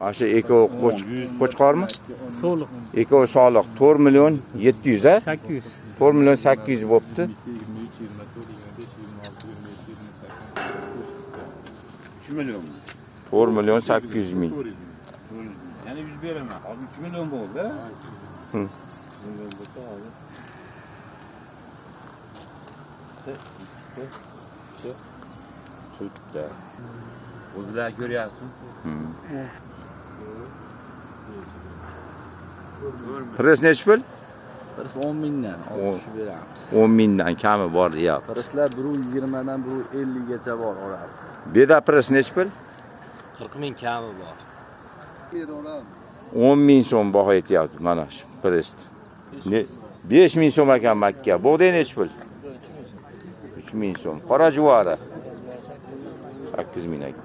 Mana shu ekovi qo'chqormi? Soliq. Ekovi soliq 4 million 700 a? 800. 4 million 800 bo'pti. 3 milyon. 4 million 800 ming. Yani 100 veremem. Abi 2 milyon oldu ha? Hı. Tutta. O'zlar ko'ryapsiz. Pres nechi pul? Pres 10 mingdan, 60 beramiz. 10 mingdan kami bor deyapti. Preslar 120 dan 150 gacha bor orasi. Beda pres nechi pul? 40 ming kami bor. 10 ming so'm baho aytyapti mana shu presni. 5 ming so'm ekan Makka. Bug'doy nechi pul? 3 ming so'm. Qora juvori 8 ming ekan.